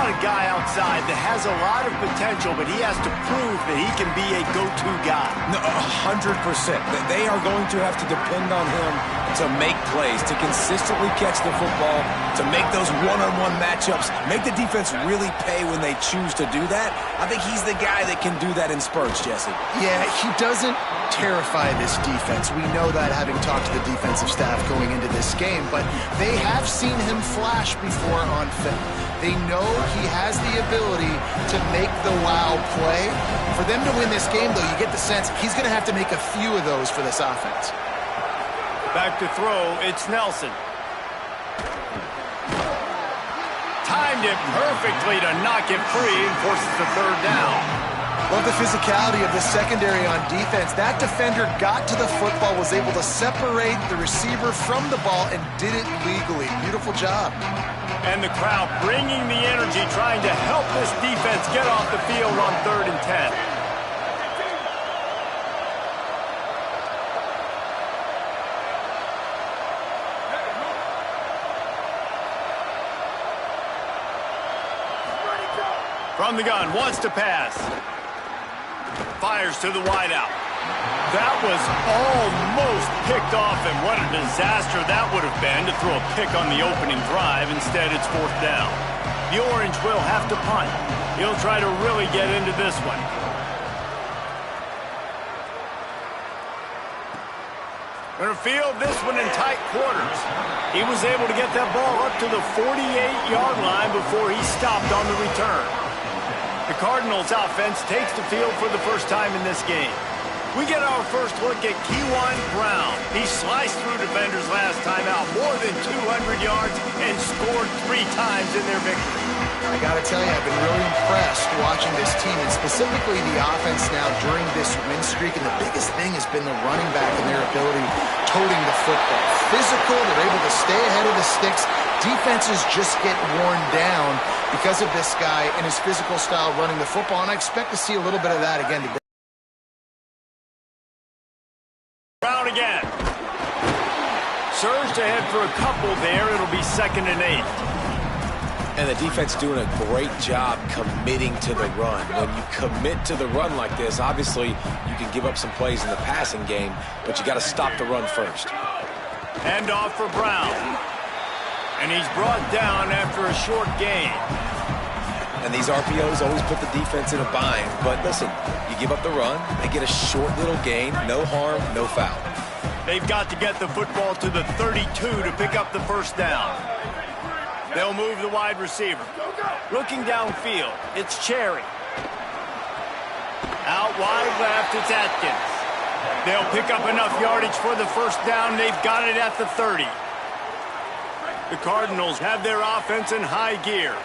got a guy outside that has a lot of potential, but he has to prove that he can be a go-to guy. No, 100%. They are going to have to depend on him to make plays, to consistently catch the football, to make those one-on-one matchups, make the defense really pay when they choose to do that. I think he's the guy that can do that in spurts, Jesse. Yeah, he doesn't terrify this defense. We know that, having talked to the defensive staff going into this game, but they have seen him flash before on film. They know he has the ability to make the wow play. For them to win this game, though, you get the sense he's going to have to make a few of those for this offense. Back to throw, it's Nelson. Timed it perfectly to knock it free and forces the third down. Love the physicality of the secondary on defense. That defender got to the football, was able to separate the receiver from the ball, and did it legally. Beautiful job. And the crowd bringing the energy, trying to help this defense get off the field on 3rd and 10. From the gun, wants to pass. Fires to the wideout. That was almost picked off, and what a disaster that would have been to throw a pick on the opening drive. Instead, it's 4th down. The Orange will have to punt. He'll try to really get into this one. Going to field this one in tight quarters. He was able to get that ball up to the 48-yard line before he stopped on the return. The Cardinals offense takes the field for the first time in this game. We get our first look at Kewan Brown. He sliced through defenders last time out, more than 200 yards, and scored 3 times in their victory. I got to tell you, I've been really impressed watching this team, and specifically the offense now during this win streak. And the biggest thing has been the running back and their ability toting the football. Physical, they're able to stay ahead of the sticks. Defenses just get worn down because of this guy and his physical style running the football, and I expect to see a little bit of that again today. Brown again. Surged ahead for a couple there. It'll be 2nd and 8. And the defense doing a great job committing to the run. When you commit to the run like this, obviously you can give up some plays in the passing game, but you got to stop the run first. Hand off for Brown. And he's brought down after a short gain. And these RPOs always put the defense in a bind. But listen, you give up the run, they get a short little gain, no harm, no foul. They've got to get the football to the 32 to pick up the first down. They'll move the wide receiver. Looking downfield, it's Cherry. Out wide left, it's Atkins. They'll pick up enough yardage for the first down. They've got it at the 30. The Cardinals have their offense in high gear.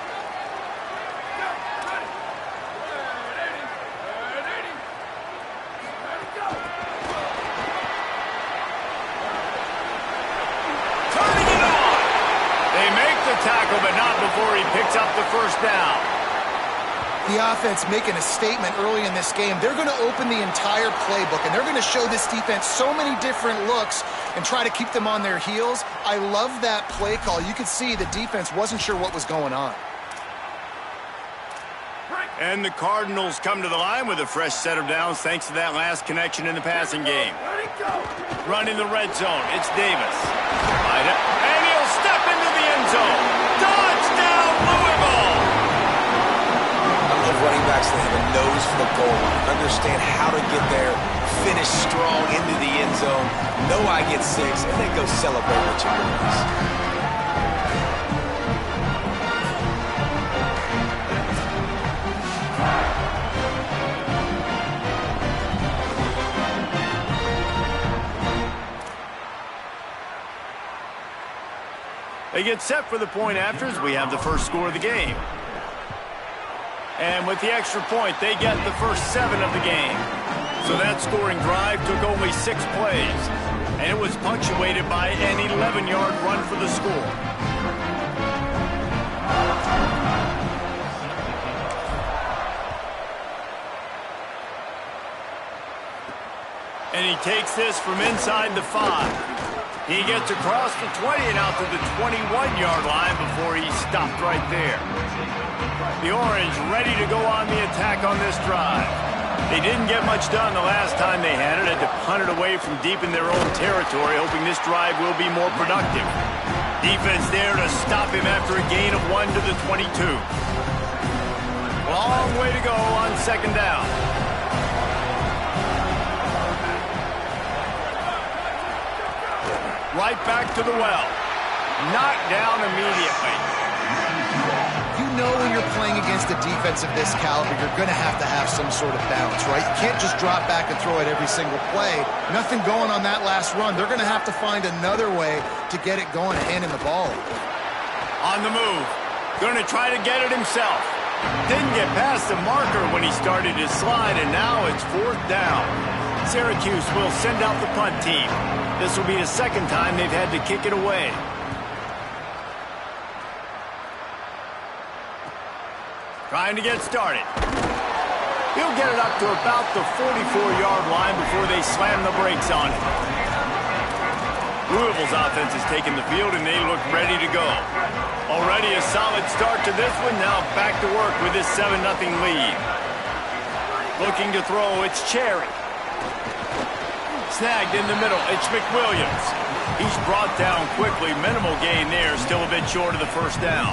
Turning it on. They make the tackle, but not before he picks up the first down. The offense making a statement early in this game. They're going to open the entire playbook, and they're going to show this defense so many different looks and try to keep them on their heels. I love that play call. You could see the defense wasn't sure what was going on. And the Cardinals come to the line with a fresh set of downs thanks to that last connection in the passing game. Run in the red zone. It's Davis. And he'll step into the end zone. Touchdown, Louisville! I love running backs that have a nose for the goal line, understand how to get there, finish strong into the end zone, know I get 6, and then go celebrate with your boys. They get set for the point afters. We have the first score of the game. And with the extra point, they get the first 7 of the game. So that scoring drive took only 6 plays. And it was punctuated by an 11-yard run for the score. And he takes this from inside the 5. He gets across the 20 and out to the 21-yard line before he stopped right there. The Orange ready to go on the attack on this drive. They didn't get much done the last time they had it. Had to punt it away from deep in their own territory, hoping this drive will be more productive. Defense there to stop him after a gain of 1 to the 22. Long way to go on second down. Right back to the well. Knocked down immediately. You know when you're playing against a defense of this caliber, you're going to have some sort of balance, right? You can't just drop back and throw it every single play. Nothing going on that last run. They're going to have to find another way to get it going, handing the ball. On the move. Going to try to get it himself. Didn't get past the marker when he started his slide, and now it's 4th down. Syracuse will send out the punt team. This will be the second time they've had to kick it away. Trying to get started. He'll get it up to about the 44-yard line before they slam the brakes on him. Louisville's offense has taken the field, and they look ready to go. Already a solid start to this one. Now back to work with this 7-0 lead. Looking to throw, it's Cherry. Snagged in the middle, it's McWilliams. He's brought down quickly. Minimal gain there, still a bit short of the first down.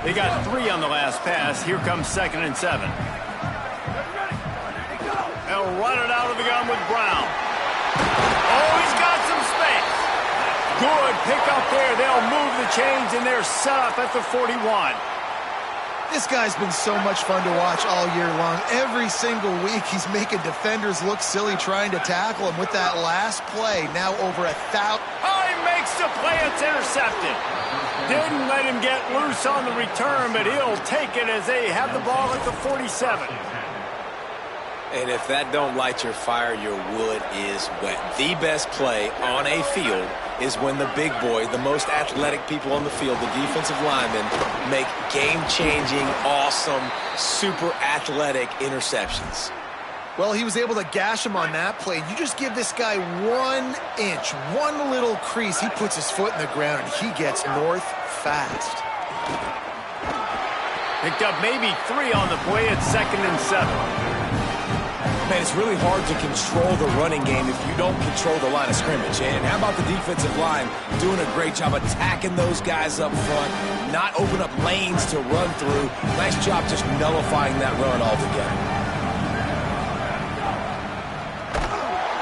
They got 3 on the last pass. Here comes 2nd and 7. They'll run it out of the gun with Brown. Oh, he's got some space. Good pick up there. They'll move the chains, and they're set up at the 41. This guy's been so much fun to watch all year long. Every single week, he's making defenders look silly trying to tackle him. With that last play, now over 1,000. Oh, he makes the play. It's intercepted. Didn't let him get loose on the return, but he'll take it as they have the ball at the 47. And if that don't light your fire, your wood is wet. The best play on a field is when the big boy, the most athletic people on the field, the defensive linemen, make game-changing, awesome, super athletic interceptions. Well, he was able to gash him on that play. You just give this guy 1 inch, one little crease, he puts his foot in the ground, and he gets north fast. Picked up maybe 3 on the play at 2nd and 7. Man, it's really hard to control the running game if you don't control the line of scrimmage. And how about the defensive line doing a great job attacking those guys up front, not open up lanes to run through. Nice job just nullifying that run altogether.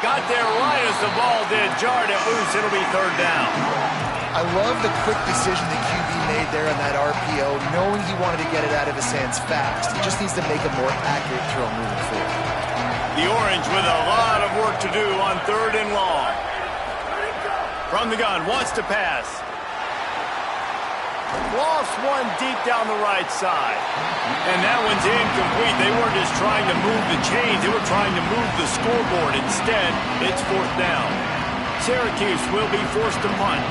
Got there right as the ball did. Jarred it loose. It'll be 3rd down. I love the quick decision the QB made there on that RPO, knowing he wanted to get it out of his hands fast. He just needs to make a more accurate throw moving forward. The Orange with a lot of work to do on 3rd and long. From the gun, wants to pass. Lost one deep down the right side. And that one's incomplete. They weren't just trying to move the chains. They were trying to move the scoreboard. Instead, it's 4th down. Syracuse will be forced to punt.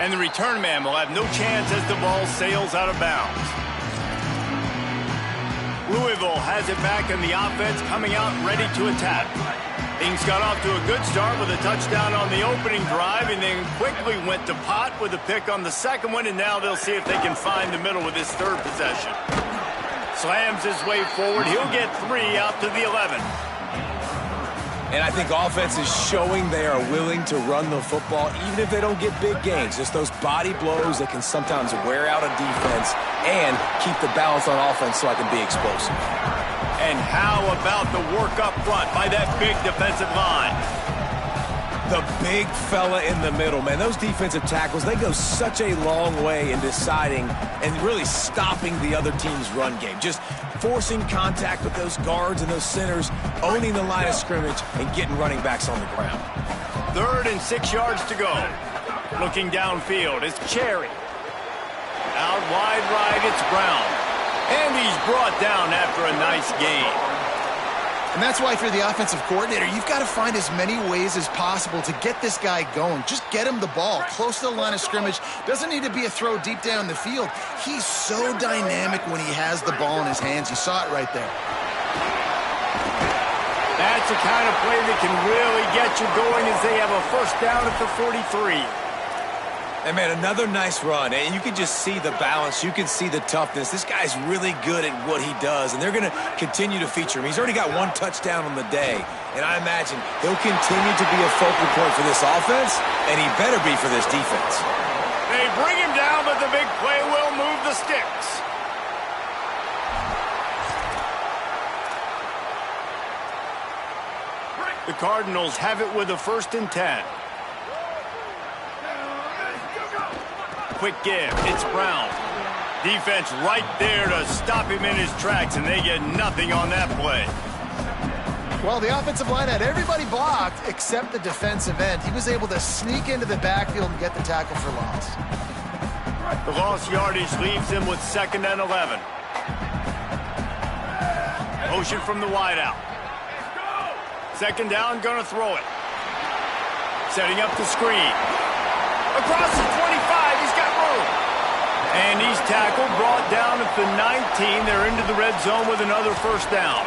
And the return man will have no chance as the ball sails out of bounds. Louisville has it back in the offense, coming out ready to attack. Things got off to a good start with a touchdown on the opening drive, and then quickly went to pot with a pick on the second one, and now they'll see if they can find the middle with this 3rd possession. Slams his way forward. He'll get 3 out to the 11. And I think offense is showing they are willing to run the football, even if they don't get big gains. Just those body blows that can sometimes wear out a defense and keep the balance on offense so I can be explosive. And how about the work up front by that big defensive line? The big fella in the middle, man. Those defensive tackles, they go such a long way in deciding and really stopping the other team's run game. Just forcing contact with those guards and those centers, owning the line of scrimmage, and getting running backs on the ground. 3rd and 6 yards to go. Looking downfield, it's Cherry. Out wide right, it's Brown. And he's brought down after a nice gain. And that's why, if you're the offensive coordinator, you've got to find as many ways as possible to get this guy going. Just get him the ball close to the line of scrimmage. Doesn't need to be a throw deep down the field. He's so dynamic when he has the ball in his hands. You saw it right there. That's That's the kind of play that can really get you going as they have a first down at the 43. And, man, another nice run. And you can just see the balance. You can see the toughness. This guy's really good at what he does, and they're going to continue to feature him. He's already got 1 touchdown on the day, and I imagine he'll continue to be a focal point for this offense, and he better be for this defense. They bring him down, but the big play will move the sticks. The Cardinals have it with a 1st and 10. Quick give. It's Brown. Defense right there to stop him in his tracks, and they get nothing on that play. Well, the offensive line had everybody blocked except the defensive end. He was able to sneak into the backfield and get the tackle for loss. The lost yardage leaves him with 2nd and 11. Motion from the wideout. 2nd down, gonna throw it. Setting up the screen. Across the 25, he's got room. And he's tackled, brought down at the 19. They're into the red zone with another 1st down.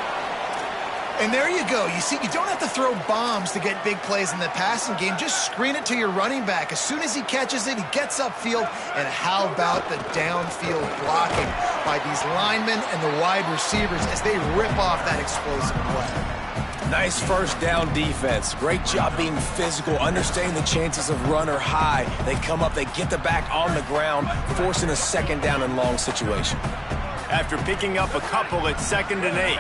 And there you go. You see, you don't have to throw bombs to get big plays in the passing game. Just screen it to your running back. As soon as he catches it, he gets upfield. And how about the downfield blocking by these linemen and the wide receivers as they rip off that explosive play. Nice 1st down defense. Great job being physical, understanding the chances of run are high. They come up, they get the back on the ground, forcing a 2nd down and long situation. After picking up a couple at 2nd and 8.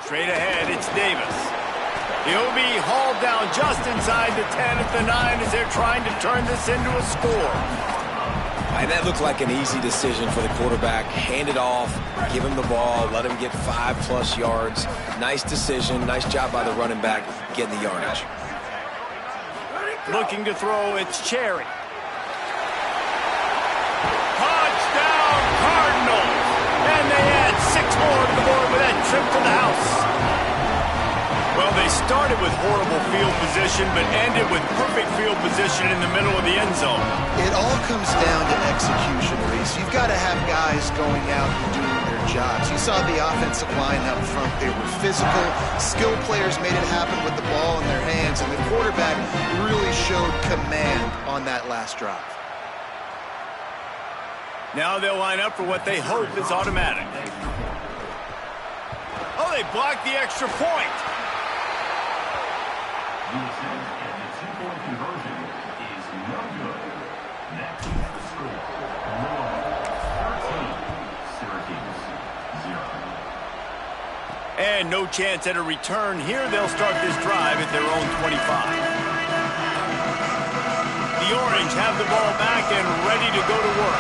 Straight ahead, it's Davis. He'll be hauled down just inside the 10 at the 9 as they're trying to turn this into a score. And that looked like an easy decision for the quarterback. Hand it off, give him the ball, let him get 5+ yards. Nice decision, nice job by the running back getting the yardage. Looking to throw, it's Cherry. Touchdown, Cardinals! And they add 6 more to the board with that trip to the house. Well, they started with horrible field position, but ended with perfect field position in the middle of the end zone. It all comes down to execution, Reese. You've got to have guys going out and doing their jobs. You saw the offensive line up front. They were physical. Skilled players made it happen with the ball in their hands, and the quarterback really showed command on that last drive. Now they'll line up for what they hope is automatic. Oh, they blocked the extra point. And no chance at a return here. They'll start this drive at their own 25. The Orange have the ball back and ready to go to work.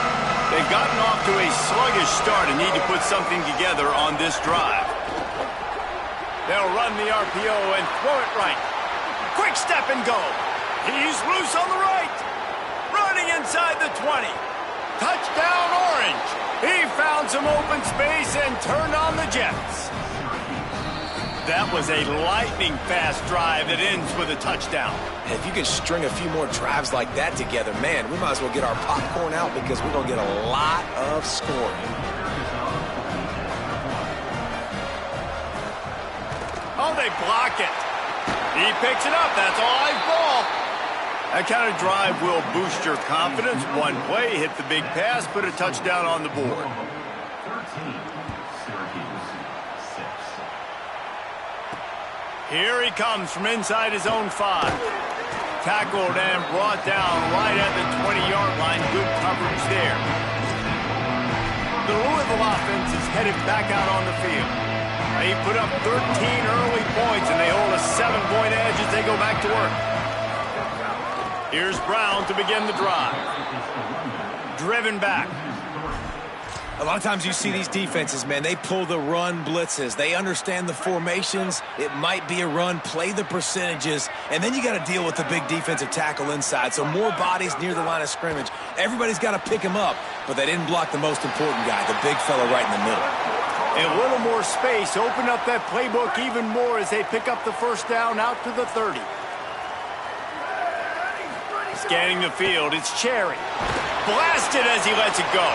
They've gotten off to a sluggish start and need to put something together on this drive. They'll run the RPO and throw it right. Quick step and go. He's loose on the right. Running inside the 20. Touchdown, Orange. He found some open space and turned on the Jets. That was a lightning-fast drive that ends with a touchdown. And if you can string a few more drives like that together, man, we might as well get our popcorn out because we're going to get a lot of scoring. Oh, they block it. He picks it up. That's a live ball. That kind of drive will boost your confidence. One play, hit the big pass, put a touchdown on the board. Here he comes from inside his own 5. Tackled and brought down right at the 20-yard line. Good coverage there. The Louisville offense is headed back out on the field. They put up 13 early points, and they hold a 7-point edge as they go back to work. Here's Brown to begin the drive. Driven back. A lot of times you see these defenses, man, they pull the run blitzes. They understand the formations. It might be a run, play the percentages, and then you got to deal with the big defensive tackle inside. So more bodies near the line of scrimmage. Everybody's got to pick him up, but they didn't block the most important guy, the big fella right in the middle. A little more space, open up that playbook even more as they pick up the first down out to the 30. Scanning the field, it's Cherry. Blasted as he lets it go.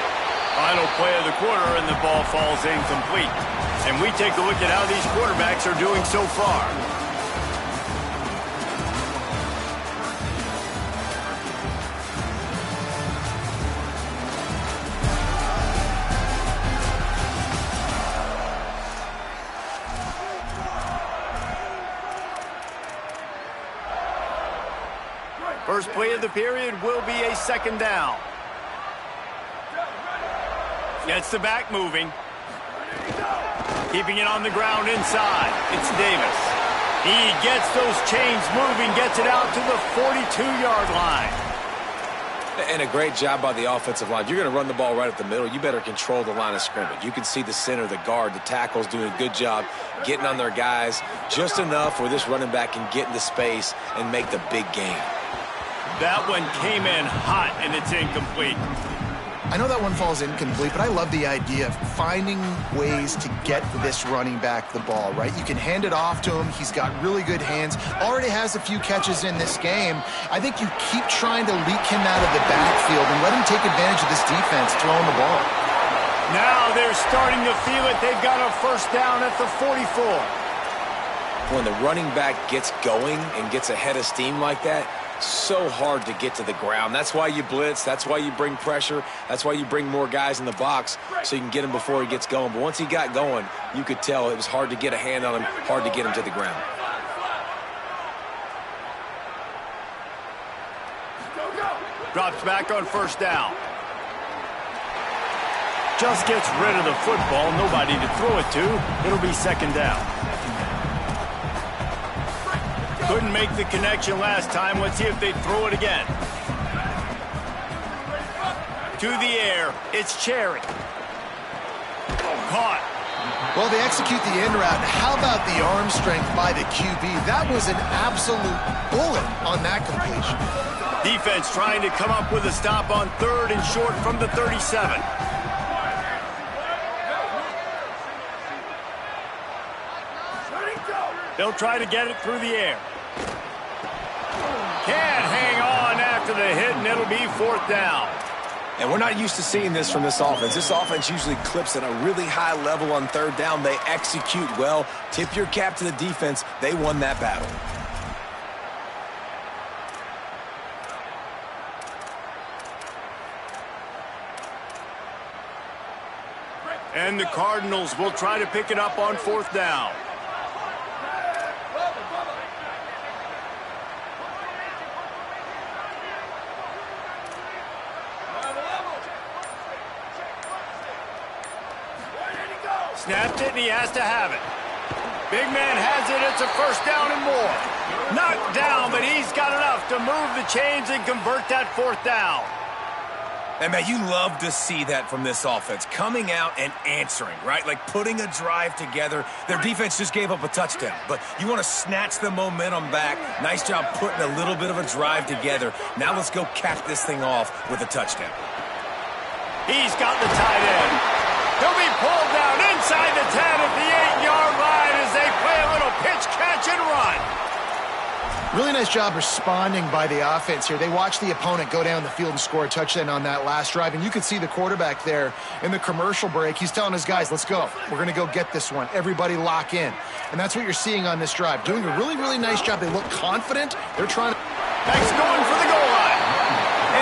Final play of the quarter, and the ball falls incomplete. And we take a look at how these quarterbacks are doing so far. First play of the period will be a second down. Gets the back moving. Keeping it on the ground inside. It's Davis. He gets those chains moving, gets it out to the 42-yard line. And a great job by the offensive line. You're going to run the ball right up the middle. You better control the line of scrimmage. You can see the center, the guard, the tackles doing a good job getting on their guys just enough where this running back can get into space and make the big game. That one came in hot, and it's incomplete. I know that one falls incomplete, but I love the idea of finding ways to get this running back the ball, right? You can hand it off to him. He's got really good hands. Already has a few catches in this game. I think you keep trying to leak him out of the backfield and let him take advantage of this defense throwing the ball. Now they're starting to feel it. They've got a first down at the 44. When the running back gets going and gets ahead of steam like that, so hard to get to the ground. That's why you blitz. That's why you bring pressure. That's why you bring more guys in the box so you can get him before he gets going. But once he got going, you could tell it was hard to get a hand on him, hard to get him to the ground. Drops back on first down. Just gets rid of the football. Nobody to throw it to. It'll be second down. Couldn't make the connection last time. Let's see if they throw it again. To the air. It's Cherry. Caught. Well, they execute the end route. How about the arm strength by the QB? That was an absolute bullet on that completion. Defense trying to come up with a stop on third and short from the 37. They'll try to get it through the air. Can't hang on after the hit, and it'll be fourth down. And we're not used to seeing this from this offense. This offense usually clips at a really high level on third down. They execute well. Tip your cap to the defense. They won that battle. And the Cardinals will try to pick it up on fourth down. Snapped it, and he has to have it. Big man has it. It's a first down and more. Knocked down, but he's got enough to move the chains and convert that fourth down. And, man, you love to see that from this offense. Coming out and answering, right? Like putting a drive together. Their defense just gave up a touchdown. But you want to snatch the momentum back. Nice job putting a little bit of a drive together. Now let's go cap this thing off with a touchdown. He's got the tight end. He'll be pulled down inside the 10 at the 8-yard line as they play a little pitch, catch, and run. Really nice job responding by the offense here. They watched the opponent go down the field and score a touchdown on that last drive, and you could see the quarterback there in the commercial break. He's telling his guys, let's go. We're going to go get this one. Everybody lock in. And that's what you're seeing on this drive. Doing a really, really nice job. They look confident. They're trying to... Thanks going for the goal line.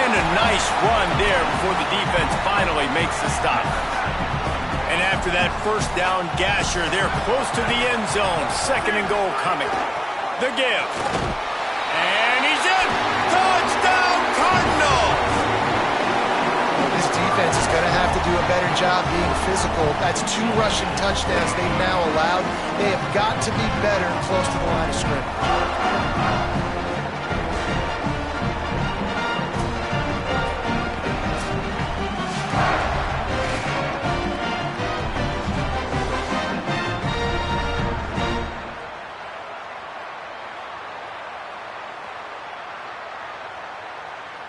And a nice run there before the defense finally makes the stop. And after that first down gasher, they're close to the end zone. Second and goal coming. The give. And he's in. Touchdown, Cardinals! This defense is going to have to do a better job being physical. That's 2 rushing touchdowns they've now allowed. They have got to be better close to the line of scrimmage.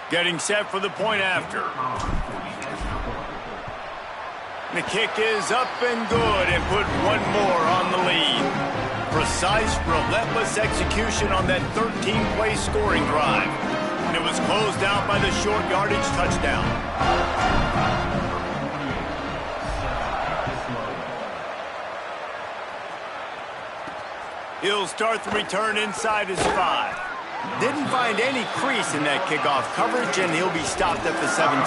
Getting set for the point after. The kick is up and good and put one more on the lead. Precise, relentless execution on that 13-play scoring drive. And it was closed out by the short yardage touchdown. He'll start the return inside his 5. Didn't find any crease in that kickoff coverage, and he'll be stopped at the 17.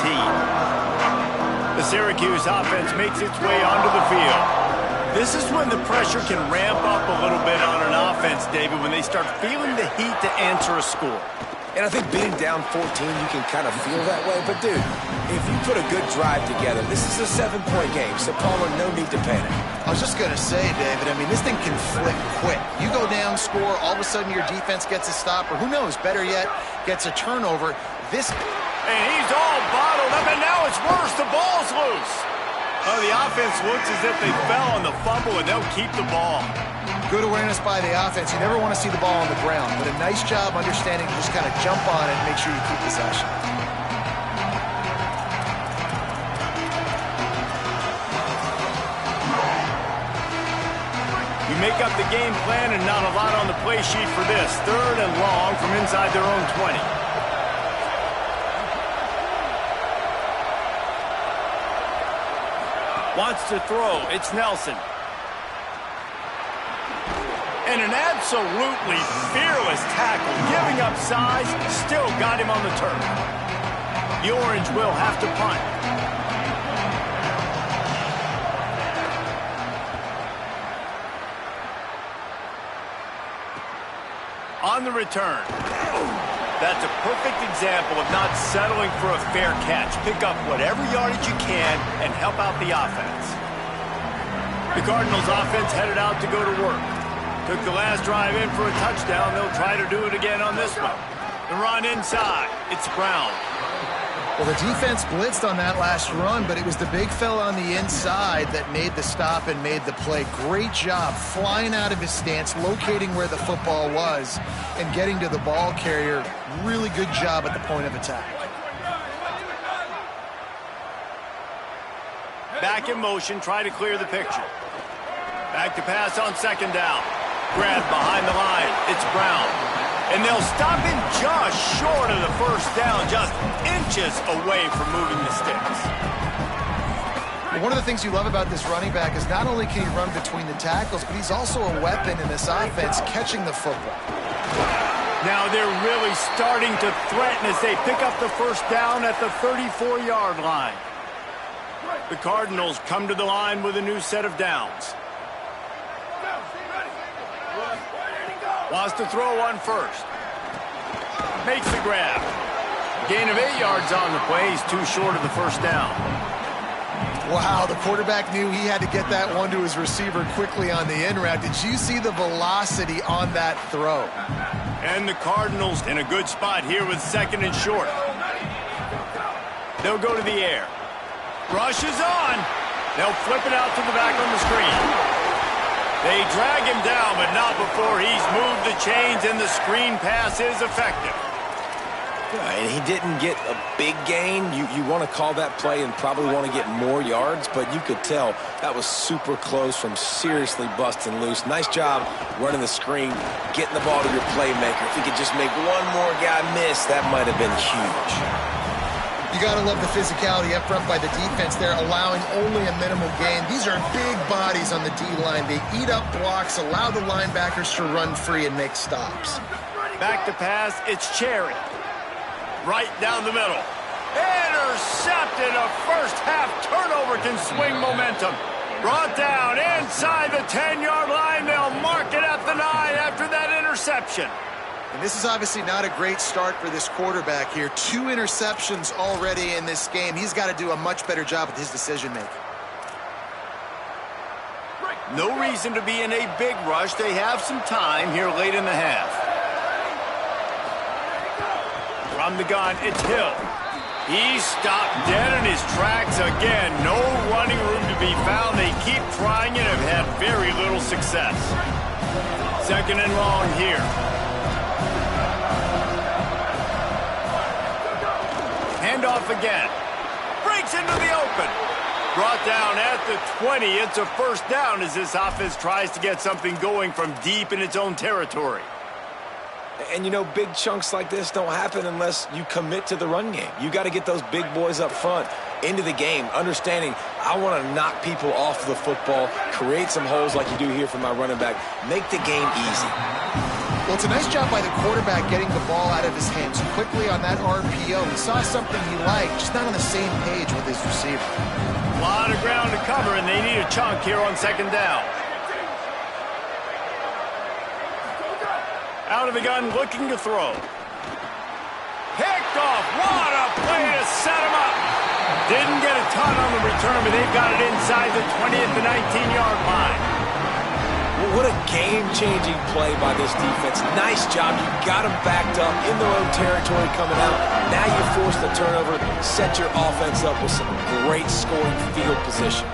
The Syracuse offense makes its way onto the field. This is when the pressure can ramp up a little bit on an offense, David, when they start feeling the heat to answer a score. And I think being down 14, you can kind of feel that way. But, dude, if you put a good drive together, this is a 7-point game, so, Palmer, no need to panic. I was just going to say, David, I mean, this thing can flip quick. You go down, score, all of a sudden your defense gets a stop, or who knows, better yet, gets a turnover. And he's all bottled up, and now it's worse. The ball's loose. Oh, the offense looks as if they fell on the fumble, and they'll keep the ball. Good awareness by the offense. You never want to see the ball on the ground, but a nice job understanding to just kind of jump on it and make sure you keep possession. You make up the game plan and not a lot on the play sheet for this. 3rd and long from inside their own 20. Wants to throw. It's Nelson. And an absolutely fearless tackle, giving up size, still got him on the turf. The Orange will have to punt. On the return. That's a perfect example of not settling for a fair catch. Pick up whatever yardage you can and help out the offense. The Cardinals offense headed out to go to work. Took the last drive in for a touchdown. They'll try to do it again on this one. The run inside. It's Brown. Well, the defense blitzed on that last run, but it was the big fella on the inside that made the stop and made the play. Great job flying out of his stance, locating where the football was, and getting to the ball carrier. Really good job at the point of attack. Back in motion, try to clear the picture. Back to pass on 2nd down. Grab behind the line. It's Brown. And they'll stop him just short of the 1st down, just inches away from moving the sticks. One of the things you love about this running back is not only can he run between the tackles, but he's also a weapon in this offense catching the football. Now they're really starting to threaten as they pick up the 1st down at the 34-yard line. The Cardinals come to the line with a new set of downs. Wants to throw one first. Makes the grab. Gain of 8 yards on the play. He's too short of the 1st down. Wow, the quarterback knew he had to get that one to his receiver quickly on the in route. Did you see the velocity on that throw? And the Cardinals in a good spot here with 2nd and short. They'll go to the air. Rush is on. They'll flip it out to the back on the screen. They drag him down, but not before he's moved the chains, and the screen pass is effective. And he didn't get a big gain. You want to call that play and probably want to get more yards, but you could tell that was super close from seriously busting loose. Nice job running the screen, getting the ball to your playmaker. If he could just make one more guy miss, that might have been huge. You got to love the physicality up front by the defense there, allowing only a minimal gain. These are big bodies on the D-line. They eat up blocks, allow the linebackers to run free and make stops. Back to pass, it's Cherry. Right down the middle. Intercepted. A first-half turnover can swing momentum. Brought down inside the 10-yard line. They'll mark it at the 9 after that interception. And this is obviously not a great start for this quarterback here. 2 interceptions already in this game. He's got to do a much better job with his decision-making. No reason to be in a big rush. They have some time here late in the half. From the gun, it's Hill. He's stopped dead in his tracks again. No running room to be found. They keep trying and have had very little success. 2nd and long here. Handoff again. Breaks into the open. Brought down at the 20. It's a first down as this offense tries to get something going from deep in its own territory. And, you know, big chunks like this don't happen unless you commit to the run game. You got to get those big boys up front. into the game, understanding I want to knock people off the football, create some holes like you do here for my running back, make the game easy. Well, it's a nice job by the quarterback getting the ball out of his hands quickly on that RPO. He saw something he liked, just not on the same page with his receiver. A lot of ground to cover, and they need a chunk here on second down. Out of the gun, looking to throw. Picked off. What a play to set him up. Didn't get a ton on the return, but they've got it inside the 20th to 19-yard line. Well, what a game-changing play by this defense. Nice job. You got them backed up in their own territory coming out. Now you force the turnover, set your offense up with some great scoring field position.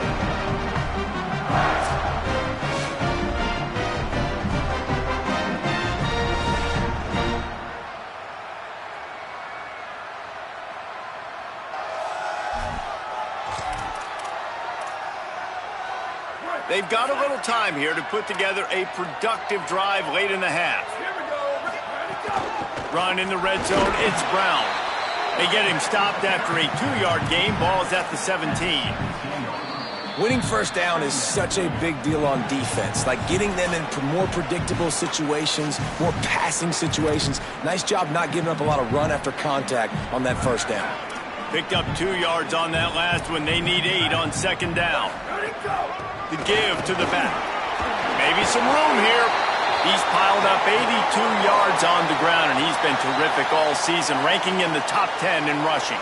They've got a little time here to put together a productive drive late in the half. Run in the red zone, it's Brown. They get him stopped after a 2-yard gain. Ball's at the 17. Winning first down is such a big deal on defense, like getting them in more predictable situations, more passing situations. Nice job not giving up a lot of run after contact on that first down. Picked up 2 yards on that last one. They need 8 on second down. The give to the back. Maybe some room here. He's piled up 82 yards on the ground, and he's been terrific all season, ranking in the top 10 in rushing.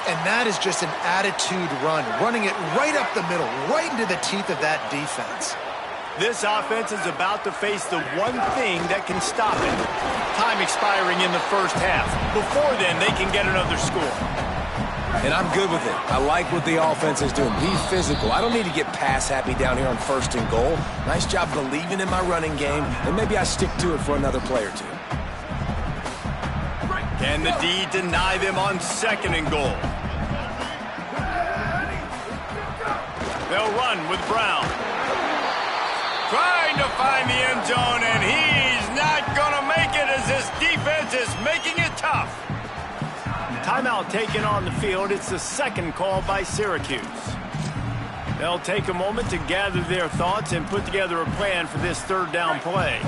And that is just an attitude run, running it right up the middle, right into the teeth of that defense. This offense is about to face the one thing that can stop it. Time expiring in the first half. Before then, they can get another score. And I'm good with it. I like what the offense is doing. Be physical. I don't need to get pass happy down here on 1st and goal. Nice job believing in my running game, and maybe I stick to it for another play or two. Can the D deny them on 2nd and goal? They'll run with Brown. Trying to find the end zone, and he's not going to make it as this defense is making it tough. Timeout taken on the field. It's the second call by Syracuse. They'll take a moment to gather their thoughts and put together a plan for this 3rd down play.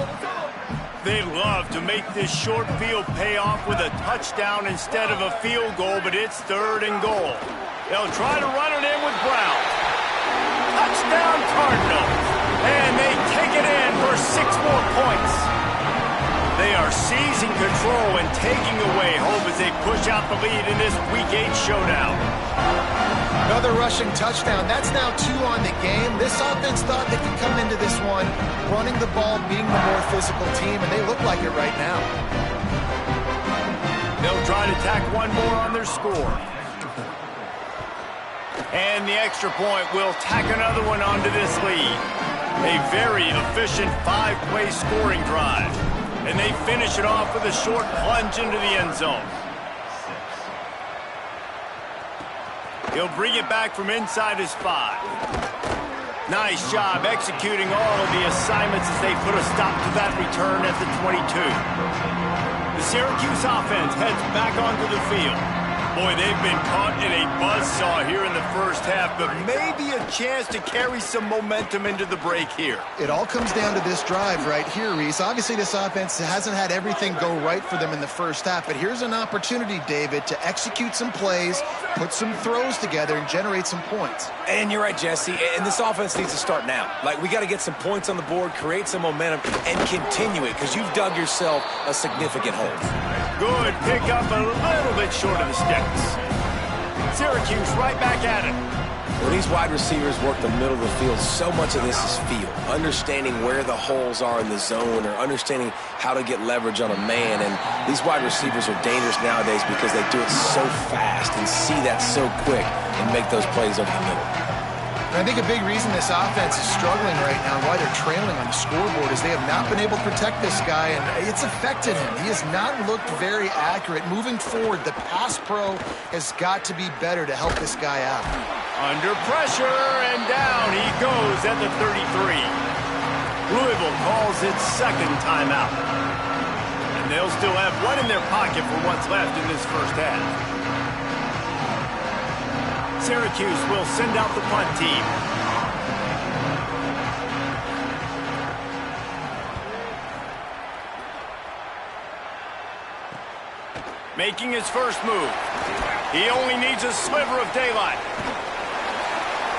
They'd love to make this short field pay off with a touchdown instead of a field goal, but it's 3rd and goal. They'll try to run it in with Brown. Touchdown Cardinals. And they take it in for 6 more points. They are seizing control and taking away hope as they push out the lead in this Week 8 showdown. Another rushing touchdown. That's now 2 on the game. This offense thought they could come into this one running the ball, being the more physical team, and they look like it right now. They'll try to tack one more on their score. And the extra point will tack another one onto this lead. A very efficient 5-play scoring drive. And they finish it off with a short plunge into the end zone. He'll bring it back from inside his 5. Nice job executing all of the assignments as they put a stop to that return at the 22. The Syracuse offense heads back onto the field. Boy, they've been caught in a buzzsaw here in the first half, but maybe a chance to carry some momentum into the break here. It all comes down to this drive right here, Reese. Obviously, this offense hasn't had everything go right for them in the first half, but here's an opportunity, David, to execute some plays, put some throws together, and generate some points. And you're right, Jesse, and this offense needs to start now. Like, we got to get some points on the board, create some momentum, and continue it, because you've dug yourself a significant hole. Good pick up, a little bit short of the sticks. Syracuse right back at it. When these wide receivers work the middle of the field, so much of this is feel. Understanding where the holes are in the zone or understanding how to get leverage on a man. And these wide receivers are dangerous nowadays because they do it so fast and see that so quick and make those plays over the middle. And I think a big reason this offense is struggling right now and why they're trailing on the scoreboard is they have not been able to protect this guy, and it's affected him. He has not looked very accurate. Moving forward, the pass pro has got to be better to help this guy out. Under pressure, and down he goes at the 33. Louisville calls its 2nd timeout. And they'll still have one in their pocket for what's left in this first half. Syracuse will send out the punt team. Making his first move. He only needs a sliver of daylight.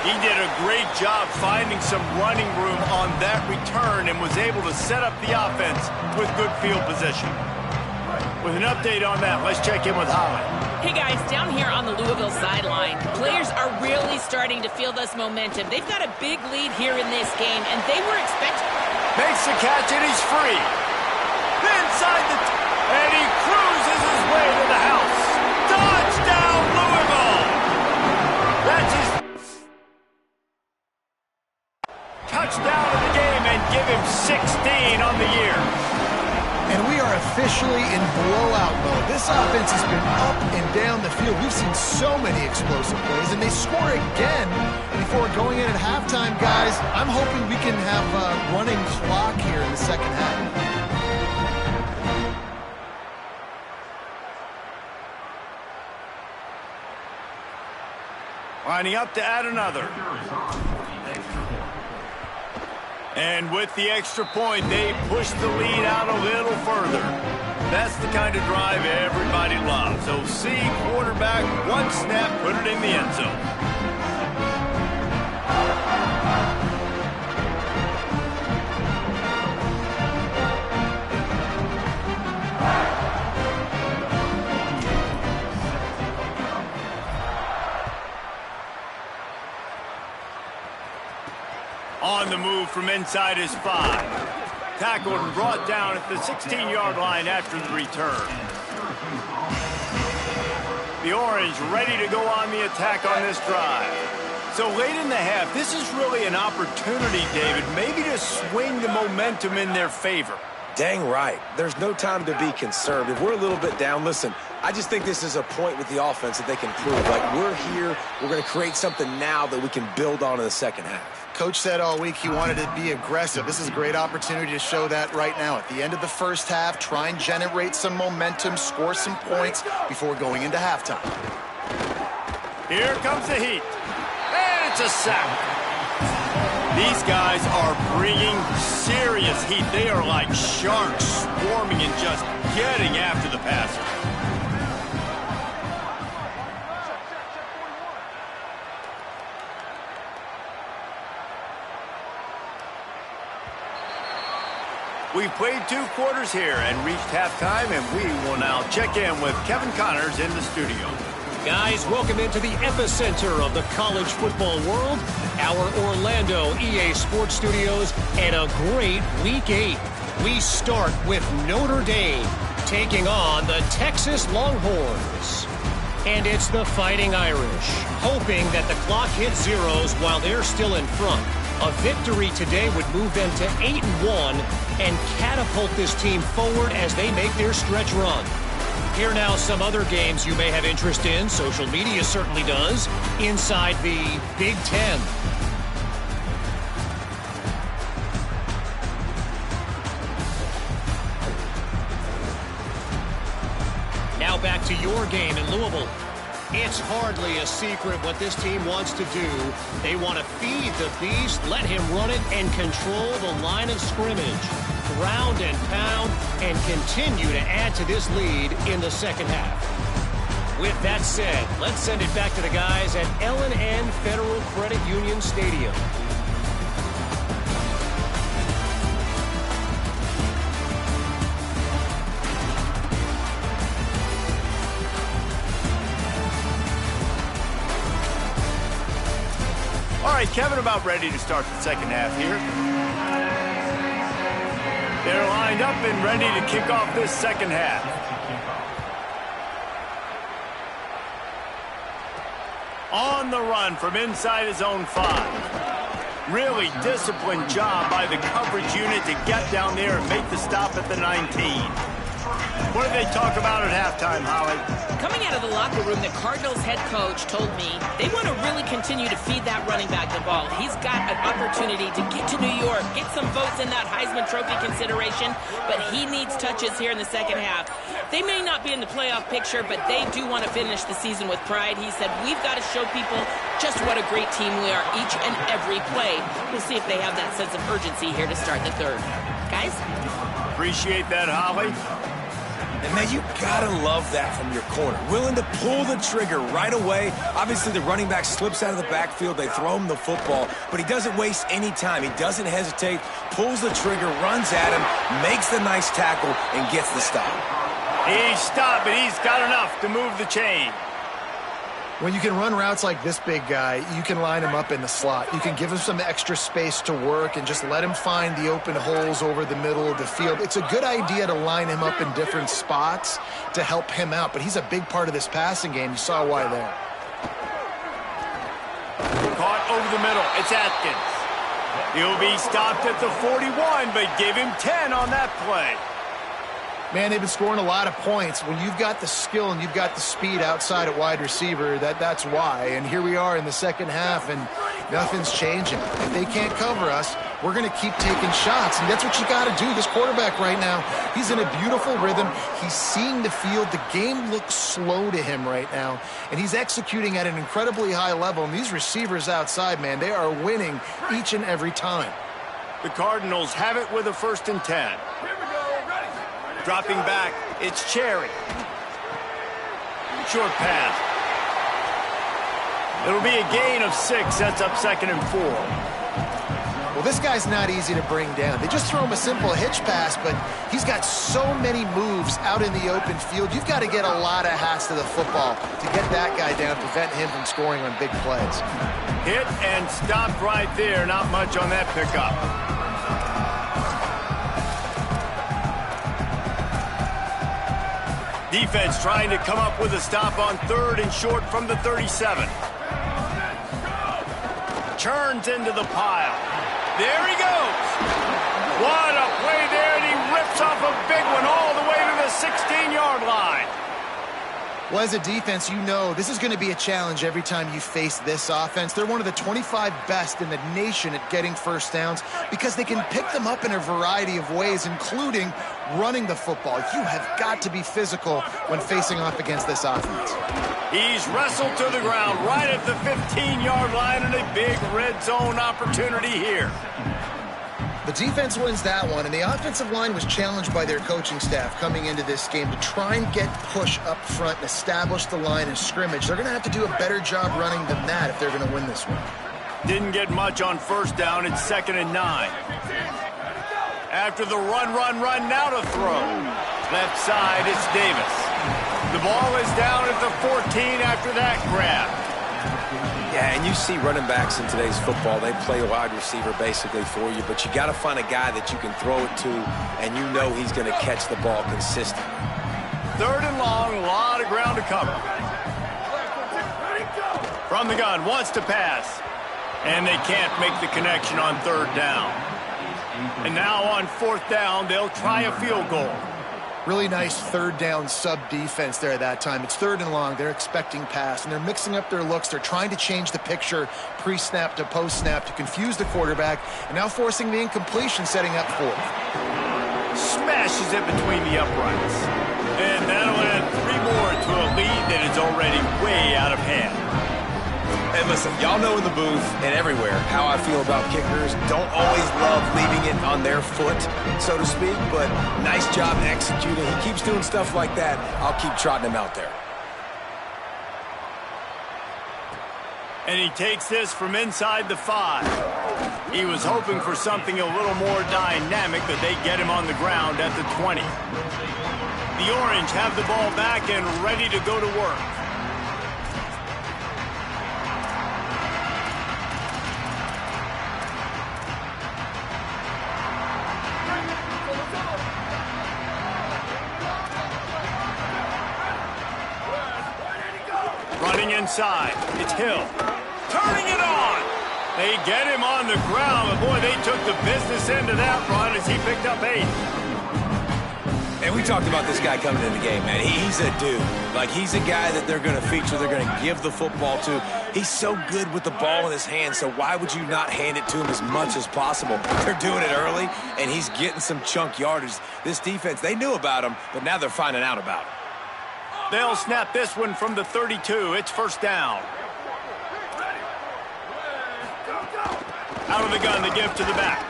He did a great job finding some running room on that return and was able to set up the offense with good field position. With an update on that, let's check in with Holly. Hey guys, down here on the Louisville sideline, players are really starting to feel this momentum. They've got a big lead here in this game, and they were expecting... Makes the catch, and he's free. Inside the... and he cruises his way to the house. Touchdown, Louisville! That's his... touchdown of the game, and give him 16 on the year. And we are officially in blowout mode. This offense has been up and down the field. We've seen so many explosive plays, and they score again before going in at halftime, guys. I'm hoping we can have a running clock here in the second half. Lining up to add another. And with the extra point, they push the lead out a little further. That's the kind of drive everybody loves. OC, quarterback, one snap, put it in the end zone. On the move from inside his 5. Tackled and brought down at the 16-yard line after the return. The Orange ready to go on the attack on this drive. So late in the half, this is really an opportunity, David, maybe to swing the momentum in their favor. Dang right. There's no time to be concerned. If we're a little bit down, listen, I just think this is a point with the offense that they can prove. Like, we're here, we're going to create something now that we can build on in the second half. Coach said all week he wanted to be aggressive. This is a great opportunity to show that right now. At the end of the first half, try and generate some momentum, score some points before going into halftime. Here comes the heat. And it's a sack. These guys are bringing serious heat. They are like sharks swarming and just getting after the passer. We've played 2 quarters here and reached halftime, and we will now check in with Kevin Connors in the studio. Guys, welcome into the epicenter of the college football world, our Orlando EA Sports Studios, and a great Week 8. We start with Notre Dame taking on the Texas Longhorns. And it's the Fighting Irish, hoping that the clock hits zeros while they're still in front. A victory today would move them to 8-1 and catapult this team forward as they make their stretch run. Here now some other games you may have interest in. Social media certainly does. Inside the Big Ten. Now back to your game in Louisville. It's hardly a secret what this team wants to do. They want to feed the beast, let him run it, and control the line of scrimmage. Ground and pound, and continue to add to this lead in the second half. With that said, let's send it back to the guys at L&N Federal Credit Union Stadium. All right, Kevin, about ready to start the second half here. They're lined up and ready to kick off this second half. On the run from inside his own 5. Really disciplined job by the coverage unit to get down there and make the stop at the 19. What did they talk about at halftime, Holly? Coming out of the locker room, the Cardinals head coach told me they want to really continue to feed that running back the ball. He's got an opportunity to get to New York, get some votes in that Heisman Trophy consideration, but he needs touches here in the second half. They may not be in the playoff picture, but they do want to finish the season with pride. He said, we've got to show people just what a great team we are each and every play. We'll see if they have that sense of urgency here to start the third. Guys? Appreciate that, Holly. And man, you gotta love that from your corner. Willing to pull the trigger right away. Obviously, the running back slips out of the backfield. They throw him the football, but he doesn't waste any time. He doesn't hesitate, pulls the trigger, runs at him, makes the nice tackle, and gets the stop. He stopped, but he's got enough to move the chain. When you can run routes like this big guy, you can line him up in the slot. You can give him some extra space to work and just let him find the open holes over the middle of the field. It's a good idea to line him up in different spots to help him out, but he's a big part of this passing game. You saw why there. Caught over the middle. It's Atkins. He'll be stopped at the 41, but give him 10 on that play. Man, they've been scoring a lot of points. When you've got the skill and you've got the speed outside at wide receiver, that's why. And here we are in the second half, and nothing's changing. If they can't cover us, we're going to keep taking shots, and that's what you got to do. This quarterback right now, he's in a beautiful rhythm. He's seeing the field. The game looks slow to him right now, and he's executing at an incredibly high level. And these receivers outside, man, they are winning each and every time. The Cardinals have it with a 1st and 10. Dropping back, it's Cherry. Short pass. It'll be a gain of 6, sets up 2nd and 4. Well, this guy's not easy to bring down. They just throw him a simple hitch pass, but he's got so many moves out in the open field. You've got to get a lot of hats to the football to get that guy down, prevent him from scoring on big plays. Hit and stopped right there. Not much on that pickup. Defense trying to come up with a stop on 3rd and short from the 37. Churns into the pile. There he goes. What a play there, and he rips off a big one all the way to the 16-yard line. Well, as a defense, you know this is going to be a challenge every time you face this offense. They're one of the 25 best in the nation at getting first downs because they can pick them up in a variety of ways, including running the football. You have got to be physical when facing off against this offense. He's wrestled to the ground right at the 15-yard line, and a big red zone opportunity here. The defense wins that one, and the offensive line was challenged by their coaching staff coming into this game to try and get push up front and establish the line of scrimmage. They're going to have to do a better job running than that if they're going to win this one. Didn't get much on 1st down. It's 2nd and 9. After the run, now to throw. Left side, it's Davis. The ball is down at the 14 after that grab. Yeah, and you see running backs in today's football, they play wide receiver basically for you, but you got to find a guy that you can throw it to, and you know he's going to catch the ball consistently. 3rd and long, a lot of ground to cover. From the gun, wants to pass, and they can't make the connection on 3rd down. And now on 4th down, they'll try a field goal. Really nice 3rd down sub-defense there that time. It's 3rd and long. They're expecting pass, and they're mixing up their looks. They're trying to change the picture pre-snap to post-snap to confuse the quarterback, and now forcing the incompletion, setting up 4th. Smashes it between the uprights. And that'll add 3 more to a lead that is already way out of hand. And listen, y'all know in the booth and everywhere how I feel about kickers. Don't always love leaving it on their foot, so to speak, but nice job executing. He keeps doing stuff like that. I'll keep trotting him out there. And he takes this from inside the 5. He was hoping for something a little more dynamic, but they get him on the ground at the 20. The Orange have the ball back and ready to go to work. Running inside, it's Hill. Turning it on! They get him on the ground, but boy, they took the business end of that run as he picked up 8. And And we talked about this guy coming in the game, man. He's a dude. Like, he's a guy that they're going to feature, they're going to give the football to. He's so good with the ball in his hands, so why would you not hand it to him as much as possible? They're doing it early, and he's getting some chunk yardage. This defense, they knew about him, but now they're finding out about him. They'll snap this one from the 32. It's first down. Out of the gun, the give to the back.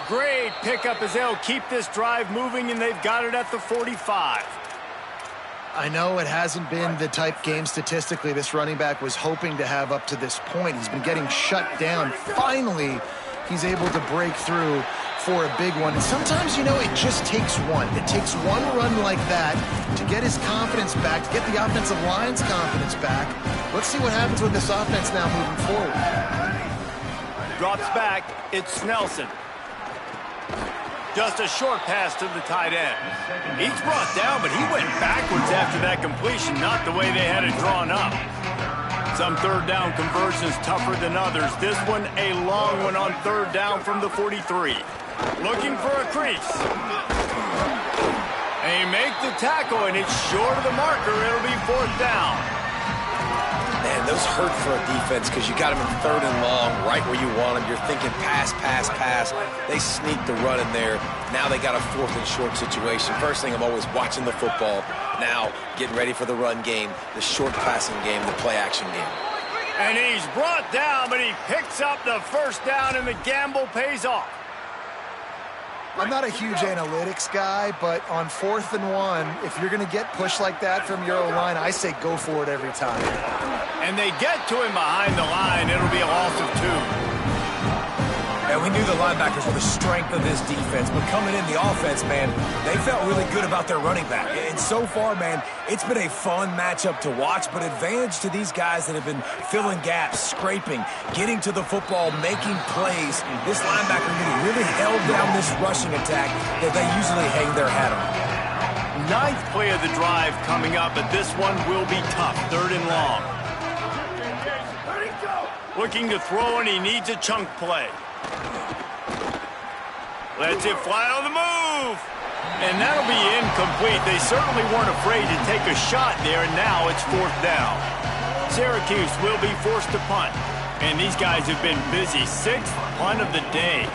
Great pickup as they'll keep this drive moving, and they've got it at the 45. I know it hasn't been the type game statistically this running back was hoping to have up to this point. He's been getting shut down. Finally, he's able to break through for a big one. And sometimes, you know, it just takes one. It takes one run like that to get his confidence back, to get the offensive line's confidence back. Let's see what happens with this offense now moving forward. Drops back. It's Nelson. Just a short pass to the tight end. He's brought down, but he went backwards after that completion, not the way they had it drawn up. Some third down conversions tougher than others. This one, a long one on third down from the 43. Looking for a crease. They make the tackle, and it's short of the marker. It'll be fourth down. Man, those hurt for a defense because you got them in third and long, right where you want them. You're thinking pass, pass, pass. They sneak the run in there. Now they got a fourth and short situation. First thing, I'm always watching the football. Now, getting ready for the run game, the short passing game, the play-action game. And he's brought down, but he picks up the first down, and the gamble pays off. I'm not a huge analytics guy, but on 4th and 1, if you're going to get pushed like that from your O-line, I say go for it every time. And they get to him behind the line. It'll be a loss of 2. And we knew the linebackers were the strength of this defense, but coming in the offense, man, they felt really good about their running back. And so far, man, it's been a fun matchup to watch, but advantage to these guys that have been filling gaps, scraping, getting to the football, making plays. This linebacker really held down this rushing attack that they usually hang their hat on. 9th play of the drive coming up, but this one will be tough. 3rd and long. Looking to throw, and he needs a chunk play. Lets it fly on the move. And that'll be incomplete. They certainly weren't afraid to take a shot there, and now it's 4th down. Syracuse will be forced to punt. And these guys have been busy. 6th punt of the day.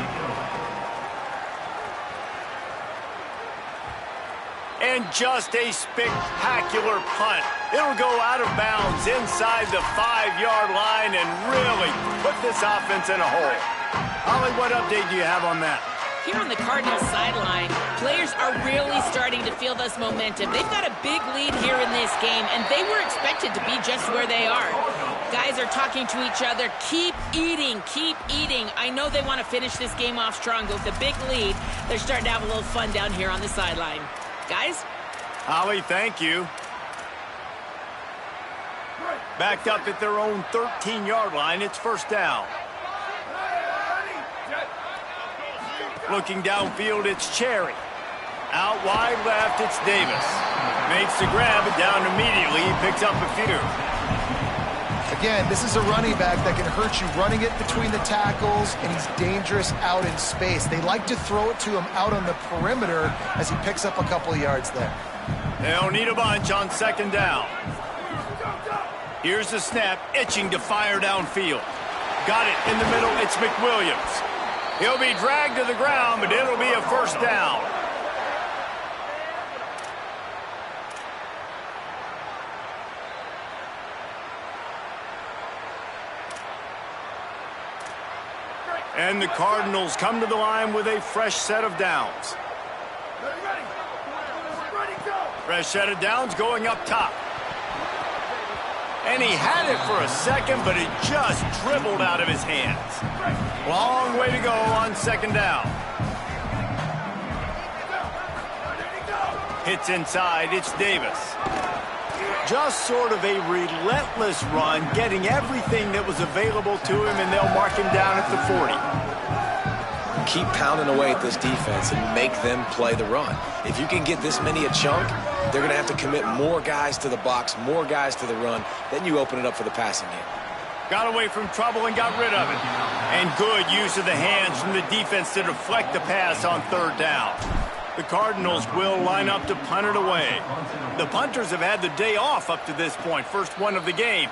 And just a spectacular punt. It'll go out of bounds inside the 5-yard line and really put this offense in a hole. Holly, what update do you have on that? Here on the Cardinals sideline, players are really starting to feel this momentum. They've got a big lead here in this game, and they were expected to be just where they are. Guys are talking to each other. Keep eating, keep eating. I know they want to finish this game off strong, but with a big lead, they're starting to have a little fun down here on the sideline. Guys? Holly, thank you. Backed up at their own 13-yard line, it's first down. Looking downfield, it's Cherry. Out wide left, it's Davis. Makes the grab, and down immediately. He picks up a few. Again, this is a running back that can hurt you running it between the tackles, and he's dangerous out in space. They like to throw it to him out on the perimeter as he picks up a couple of yards there. They'll need a bunch on 2nd down. Here's the snap, itching to fire downfield. Got it in the middle, it's McWilliams. He'll be dragged to the ground, but it'll be a first down. And the Cardinals come to the line with a fresh set of downs. Fresh set of downs going up top. And he had it for a second, but it just dribbled out of his hands. Long way to go on 2nd down. Hits inside, it's Davis. Just sort of a relentless run, getting everything that was available to him, and they'll mark him down at the 40. Keep pounding away at this defense and make them play the run. If you can get this many a chunk, they're going to have to commit more guys to the box, more guys to the run. Then you open it up for the passing game. Got away from trouble and got rid of it. And good use of the hands from the defense to deflect the pass on 3rd down. The Cardinals will line up to punt it away. The punters have had the day off up to this point, first one of the game.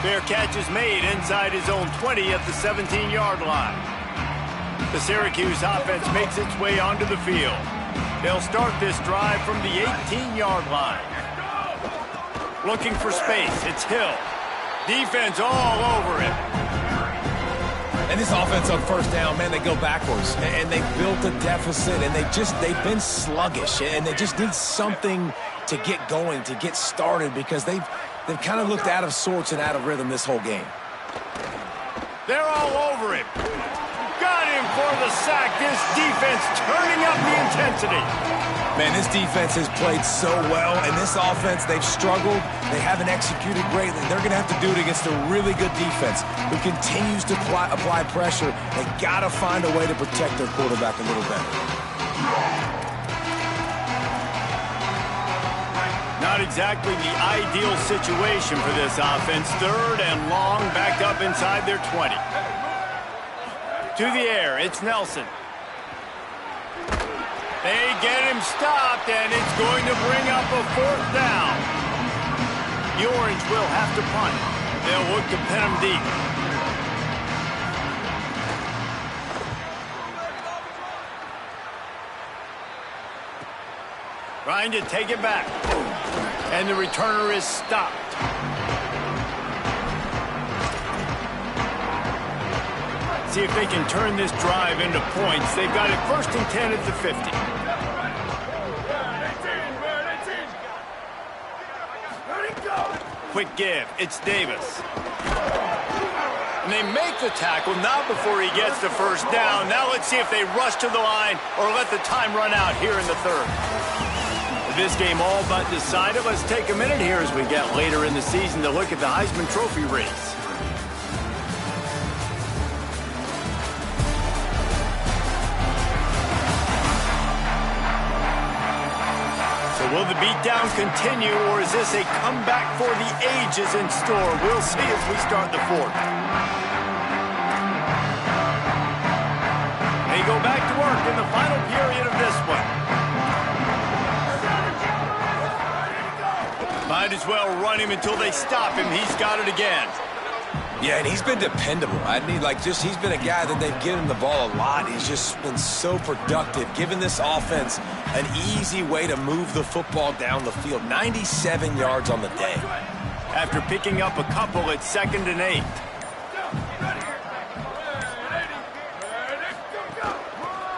Fair catch is made inside his own 20 at the 17-yard line. The Syracuse offense makes its way onto the field. They'll start this drive from the 18-yard line. Looking for space, it's Hill. Defense all over him. And this offense on first down, man, they go backwards. And they built a deficit, and they've been sluggish. And they just need something to get going, to get started, because they've kind of looked out of sorts and out of rhythm this whole game. They're all over him. Got him for the sack. This defense turning up the intensity. Man, this defense has played so well, and this offense, they've struggled. They haven't executed greatly. They're going to have to do it against a really good defense who continues to apply pressure. They got to find a way to protect their quarterback a little better. Not exactly the ideal situation for this offense. Third and long, backed up inside their 20. To the air, it's Nelson. They get him stopped, and it's going to bring up a fourth down. The Orange will have to punt. They'll look to pin him deep. Trying to take it back. And the returner is stopped. See if they can turn this drive into points. They've got it first and 10 at the 50. Quick give. It's Davis. And they make the tackle, not before he gets the first down. Now let's see if they rush to the line or let the time run out here in the third. With this game all but decided, let's take a minute here as we get later in the season to look at the Heisman Trophy race. Will the beatdown continue, or is this a comeback for the ages in store? We'll see as we start the fourth. They go back to work in the final period of this one. Might as well run him until they stop him. He's got it again. Yeah, and he's been dependable. He's been a guy that they've given him the ball a lot. He's just been so productive, giving this offense an easy way to move the football down the field. 97 yards on the day. After picking up a couple, it's 2nd and 8.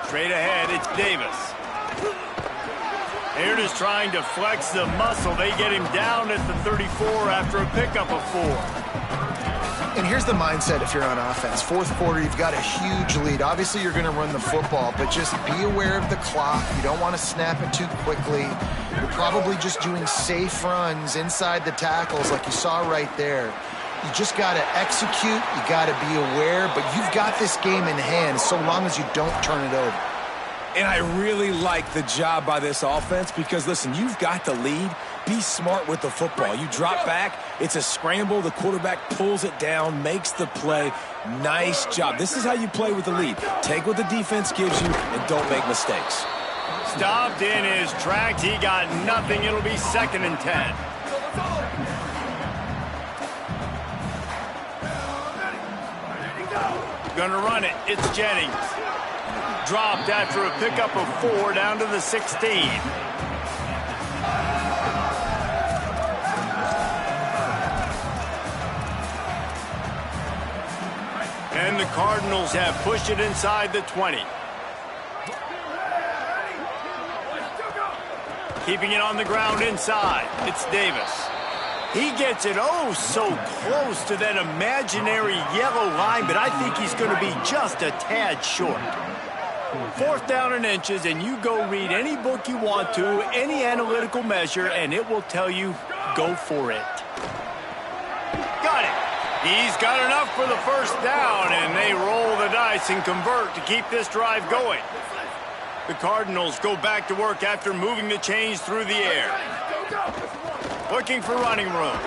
Straight ahead, it's Davis. They're just trying to flex the muscle. They get him down at the 34 after a pickup of 4. And here's the mindset if you're on offense. Fourth quarter, you've got a huge lead. Obviously, you're going to run the football, but just be aware of the clock. You don't want to snap it too quickly. You're probably just doing safe runs inside the tackles like you saw right there. You just got to execute. You got to be aware, but you've got this game in hand so long as you don't turn it over. And I really like the job by this offense because, listen, you've got the lead. Be smart with the football. You drop back, it's a scramble. The quarterback pulls it down, makes the play. Nice job. This is how you play with the lead. Take what the defense gives you and don't make mistakes. Stopped in his tracks. He got nothing. It'll be 2nd and 10. Gonna run it. It's Jennings. Dropped after a pickup of 4 down to the 16. And the Cardinals have pushed it inside the 20. Keeping it on the ground inside. It's Davis. He gets it so close to that imaginary yellow line, but I think he's going to be just a tad short. 4th down and inches, and you go read any book you want to, any analytical measure, and it will tell you, go for it. Got it. He's got enough for the first down, and they roll the dice and convert to keep this drive going. The Cardinals go back to work after moving the chains through the air. Looking for running room.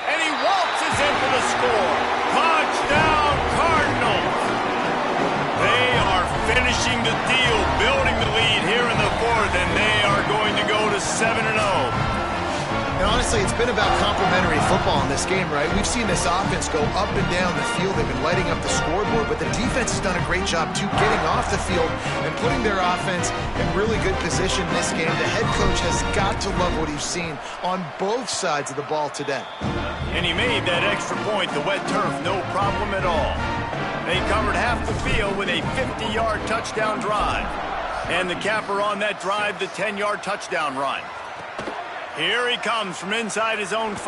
And he waltzes in for the score. Touchdown, Cardinals. They are finishing finishing the deal, building the lead here in the fourth, and they are going to go to 7-0. And honestly, it's been about complementary football in this game, right? We've seen this offense go up and down the field. They've been lighting up the scoreboard, but the defense has done a great job, too, getting off the field and putting their offense in really good position in this game. The head coach has got to love what he's seen on both sides of the ball today. And he made that extra point, the wet turf, no problem at all. They covered half the field with a 50-yard touchdown drive. And the capper on that drive, the 10-yard touchdown run. Here he comes from inside his own 5.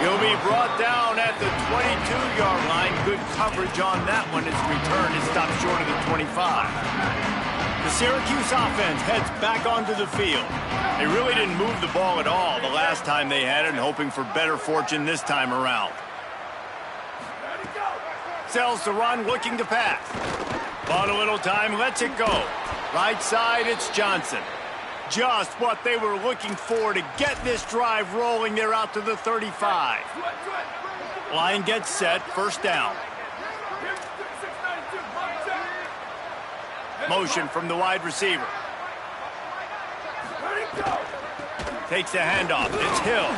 He'll be brought down at the 22-yard line. Good coverage on that one. His return is stopped short of the 25. The Syracuse offense heads back onto the field. They really didn't move the ball at all the last time they had it, and hoping for better fortune this time around. Sells the run, looking to pass. Bought a little time, lets it go. Right side, it's Johnson. Just what they were looking for to get this drive rolling. They're out to the 35. Line gets set, first down. Motion from the wide receiver. Takes the handoff. It's Hill.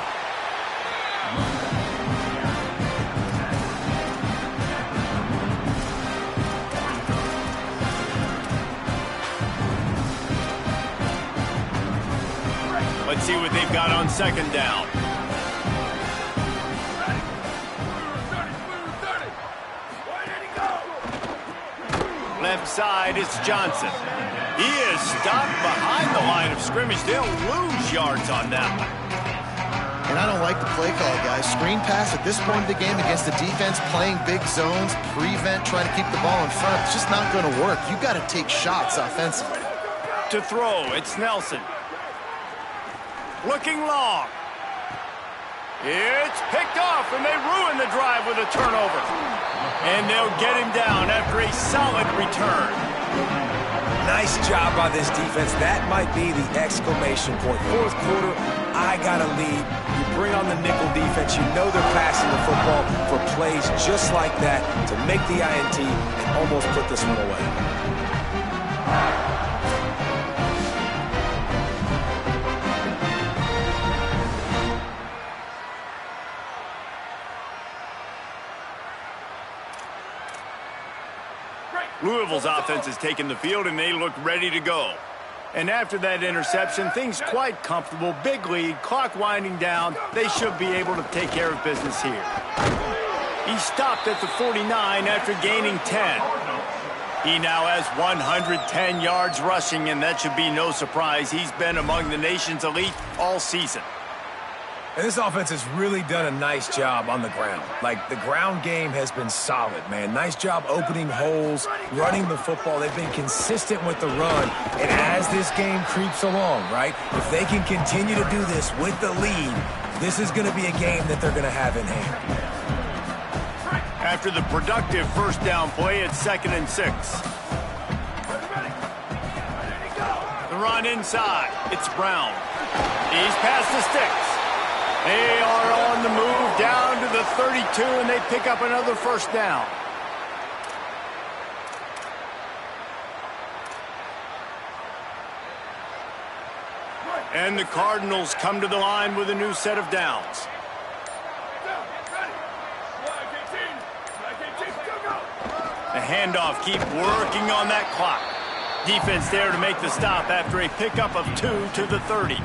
Let's see what they've got on second down. Left side, it's Johnson. He is stopped behind the line of scrimmage. They'll lose yards on that one. And I don't like the play call, guys. Screen pass at this point of the game against the defense, playing big zones, prevent, trying to keep the ball in front. It's just not going to work. You've got to take shots offensively. To throw, it's Nelson. Looking long. It's picked off, and they ruin the drive with a turnover. And they'll get him down after a solid return. Nice job by this defense. That might be the exclamation point. Fourth quarter, I got a lead. You bring on the nickel defense. You know they're passing the football for plays just like that to make the INT and almost put this one away. Louisville's offense has taken the field, and they look ready to go. And after that interception, things quite comfortable. Big lead, clock winding down. They should be able to take care of business here. He stopped at the 49 after gaining 10. He now has 110 yards rushing, and that should be no surprise. He's been among the nation's elite all season. And this offense has really done a nice job on the ground. Like, the ground game has been solid, man. Nice job opening holes, running the football. They've been consistent with the run. And as this game creeps along, right, if they can continue to do this with the lead, this is going to be a game that they're going to have in hand. After the productive first down play, it's 2nd and 6. The run inside. It's Brown. He's past the sticks. They are on the move down to the 32, and they pick up another first down. And the Cardinals come to the line with a new set of downs. The handoff, keep working on that clock. Defense there to make the stop after a pickup of 2 to the 30.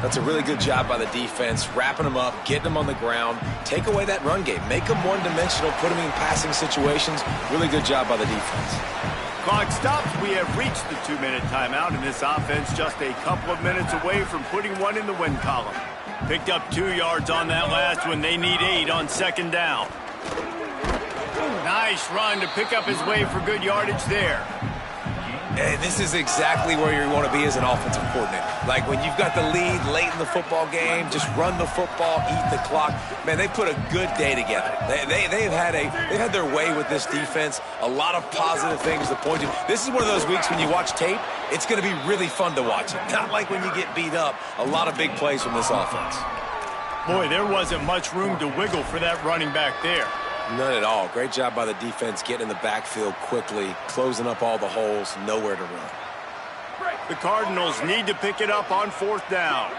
That's a really good job by the defense, wrapping them up, getting them on the ground, take away that run game, make them one-dimensional, put them in passing situations. Really good job by the defense. Clock stops. We have reached the 2-minute timeout, and this offense just a couple of minutes away from putting one in the win column. Picked up 2 yards on that last one. They need 8 on second down. Nice run to pick up his way for good yardage there. Hey, this is exactly where you want to be as an offensive coordinator. Like, when you've got the lead late in the football game, just run the football, eat the clock. Man, they put a good day together. They've had their way with this defense. A lot of positive things to point to. This is one of those weeks when you watch tape, it's going to be really fun to watch it. Not like when you get beat up. A lot of big plays from this offense. Boy, there wasn't much room to wiggle for that running back there. None at all. Great job by the defense getting in the backfield quickly, closing up all the holes, nowhere to run. The Cardinals need to pick it up on 4th down.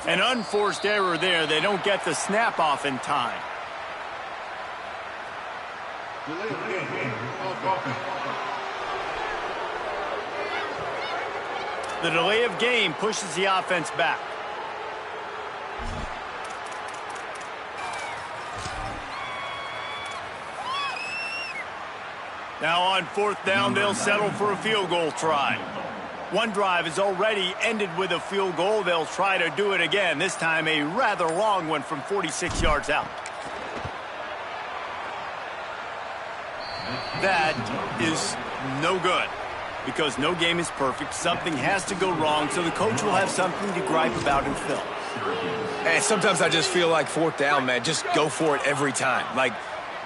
An unforced error there. They don't get the snap off in time. The delay of game pushes the offense back. Now on 4th down, they'll settle for a field goal try. One drive is already ended with a field goal. They'll try to do it again, this time a rather long one from 46 yards out. That is no good because no game is perfect. Something has to go wrong, so the coach will have something to gripe about in film. And sometimes I just feel like 4th down, man, just go for it every time. Like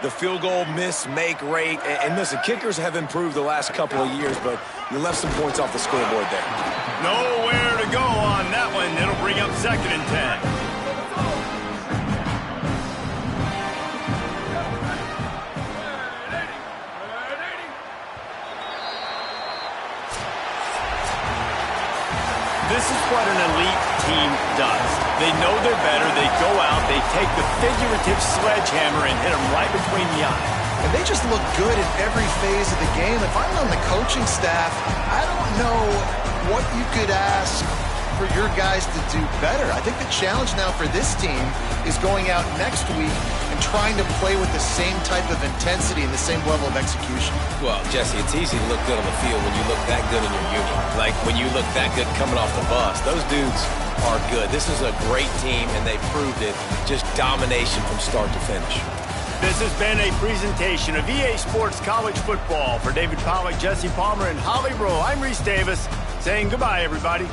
the field goal miss-make rate. And listen, kickers have improved the last couple of years, but you left some points off the scoreboard there. Nowhere to go on that one. It'll bring up 2nd and 10. This is what an elite team does. They know they're better. They go out, they take the figurative sledgehammer and hit them right between the eyes. And they just look good in every phase of the game. If I'm on the coaching staff, I don't know what you could ask for your guys to do better. I think the challenge now for this team is going out next week and trying to play with the same type of intensity and the same level of execution. Well, Jesse, it's easy to look good on the field when you look that good in your unit. Like when you look that good coming off the bus. Those dudes are good. This is a great team, and they proved it. Just domination from start to finish. This has been a presentation of EA Sports College Football. For David Pollack, Jesse Palmer, and Holly Rowe, I'm Reese Davis saying goodbye, everybody.